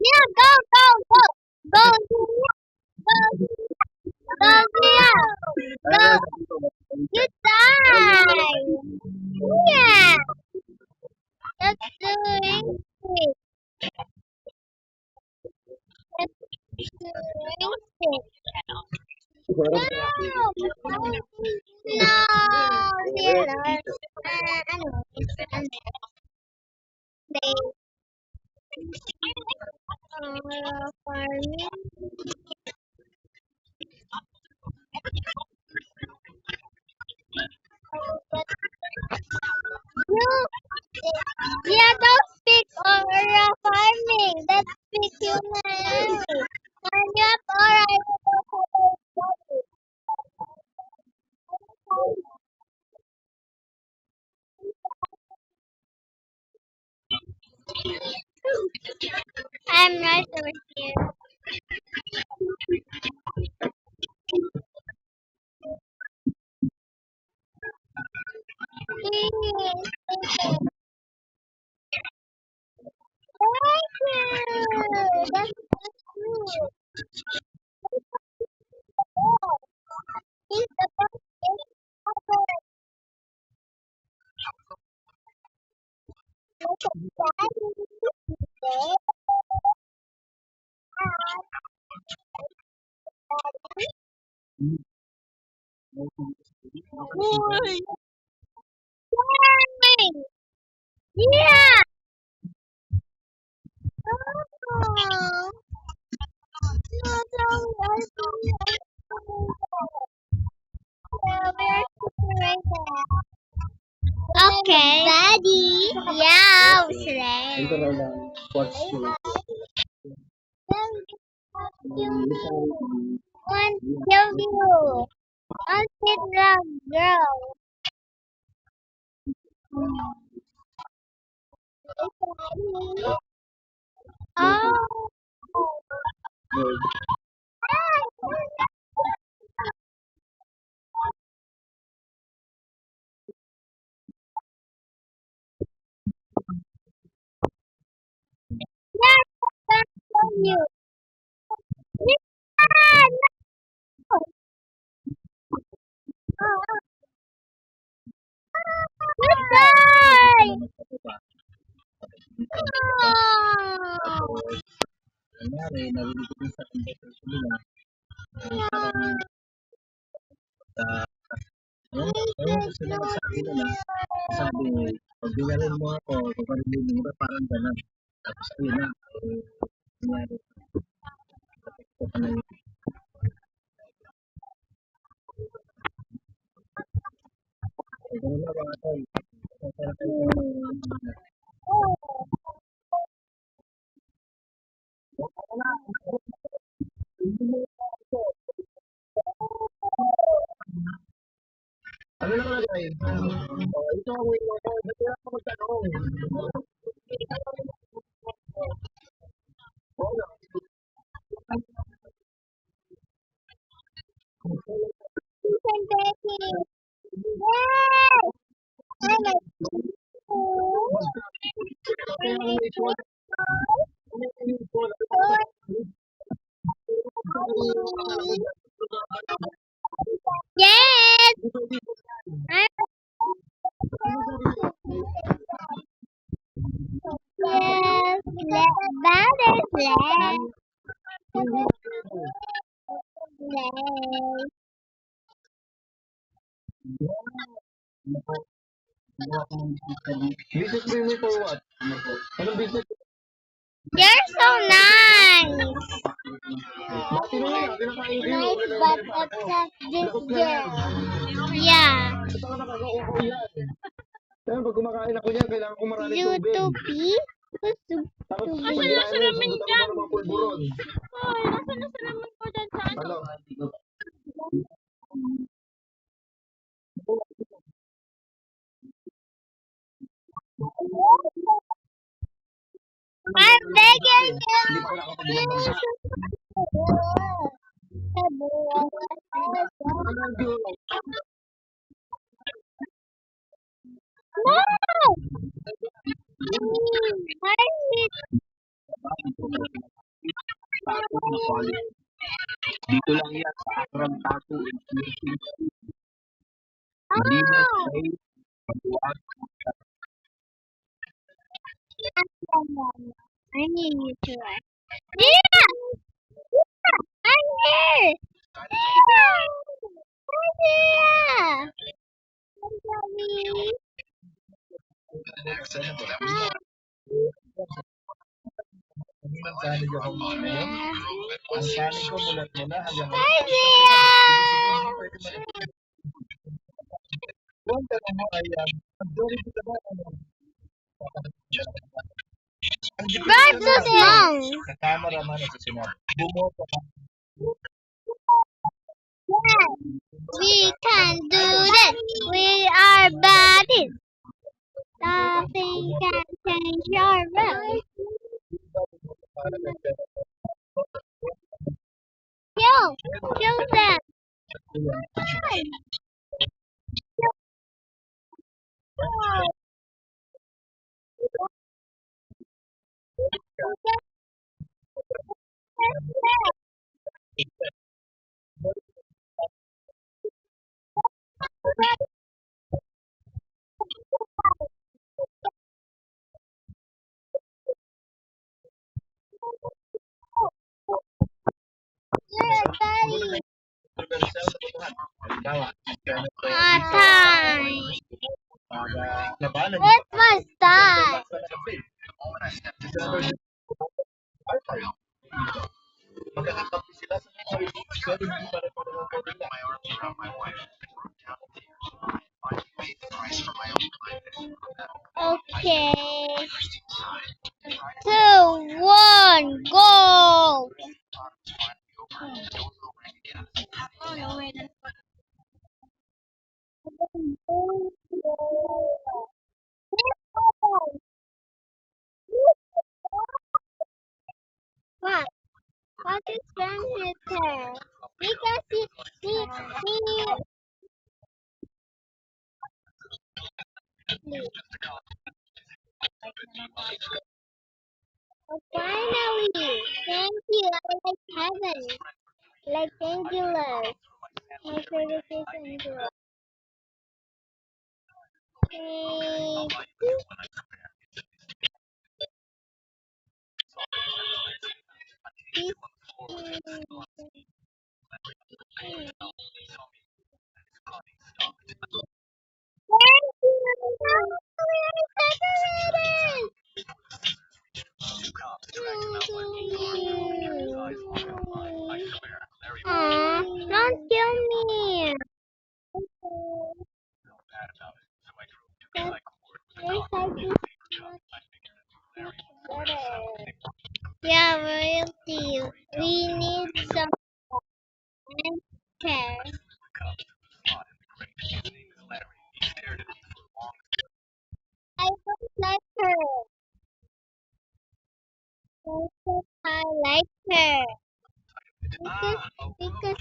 Yeah, go, go, go. Go, go, go, go. You die. Yeah. That's doing it. That's doing it. No. No, dear Lord. Ano, ano, they, farming. You, yeah, don't speak or farming. That's speak human. And you have alright. I'm right over here. Please. Thank you. That's true. He's the best ever. Look at that. Boy. Yay! Yeah! Oh. No, no, okay. Daddy. Yeah, today. Ito raw lang, sports school. One W. One love girl. Oh. Yes, that's W. Yeah, no. Goodbye. Oh. Nangyari, narinig ko din sa conversation nila, parang sa, ewan ko sila nagsabi nila, sabi, pag binalin mo ako, pag marinig mo ba, parang gano'n. Tapos ayun na, nangyari, ito ka na yun. Ganun na mga tol. Kaya kayo, ano naman nagay? Ito ako yung mga, ba't ako magtanong? Ethan Becky. Yes. I like yes. Yes. That is yes. Yes. Business training for what? Anong business? You're so nice. Dati na nga, kinakain ko yun. Nice, but except this girl. Yeah. Ito ka nakakaupo yan. Kaya pag kumakain ako yan, kailangan ko maraming tubig. Zutupi? Tapos, Zutupi. pag nasa namin dyan? Mga pulburon. Ay, nasa naman ko dyan sa ano? Ano? I'm begging Hindi you. pa nakakapagbabagsak. No! I need Tattoo na quality. Dito lang yan sa Akram Tattoo and Piercing. Linis, oh, safe, pagbuwag. I need you to write. Yeah! Yeah! I'm here! Yeah! I'm here! Ang sanig ako ngayon. Ang sanig ko mula hanggang ngayon. Hi, Zia! Buwan ka na mo ay majority ka ba? Birds so small. Sa camera man sa sinabi. Bumoto ka. Yes, we can do this. We are buddies. Nothing can change your world. Yo, Joseph. Time. It was time. Magkakakapi sila sa mga hindi pa rin Okay. 2, 1, go. What? What is wrong with her? Because finally, thank you. I like heaven, like Angelus. My favorite is Angelus. Thank Aw, don't kill me. Yeah, royalty. We need some care. I don't like her. I like her. Because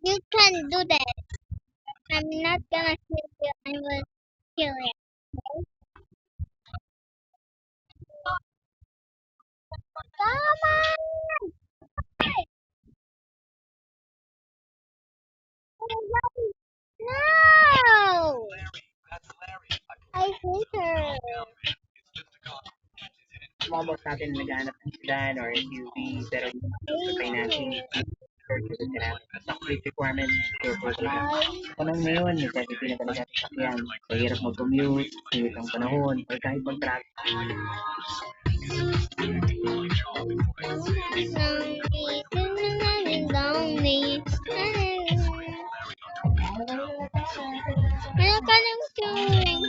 you can do that. I'm not gonna kill you. I will kill you. Come on! No! I hate her. Mabot natin naghanap ng sedan or SUV pero yung sa financing or stock requirements so talaga. Panahon ngayon, necessity na talaga sa sakyan. So, hirap mag-commute, hirap ang panahon, or kahit mag-traffic. Ano ka lang doing?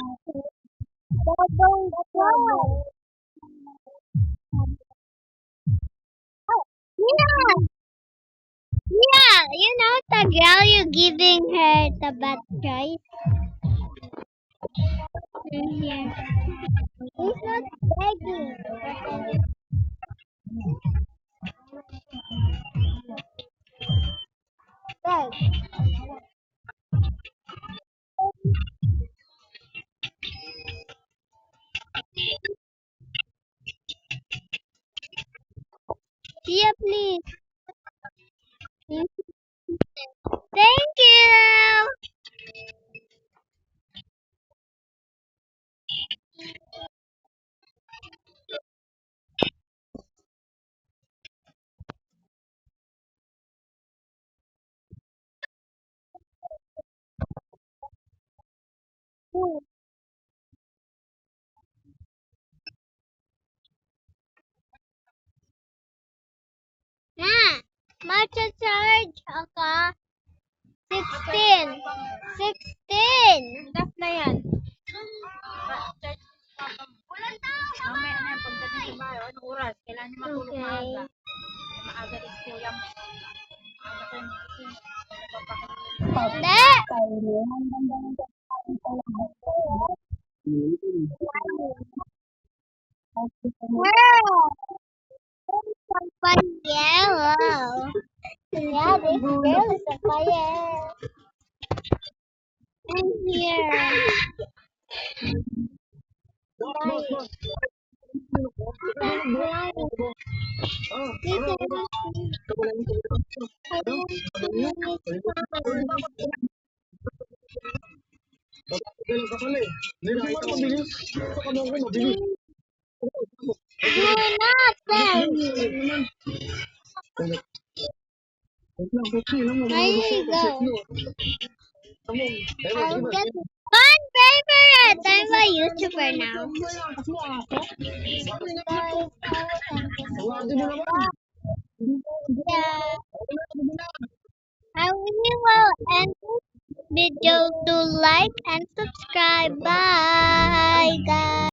Yeah, yeah, that girl you giving her the bad choice? Here. He's not begging. Beg. Tia, please. Thank you. Ah, matcha charge ako. 16. 16. Enough na yan. Mamaya na yan, pagdating sa bahay, anong oras? Kailangan niyo matulog Okay. maaga. Maaga rin kuya mo. Maaga kayo magising. Hindi. Wow. Somebody yellow. Yeah, this girl is a fire. And here. Do not tell me. There you go. I'll get fun favorite. I'm a YouTuber now. Yeah. I really will end this video to like and subscribe. Bye, guys.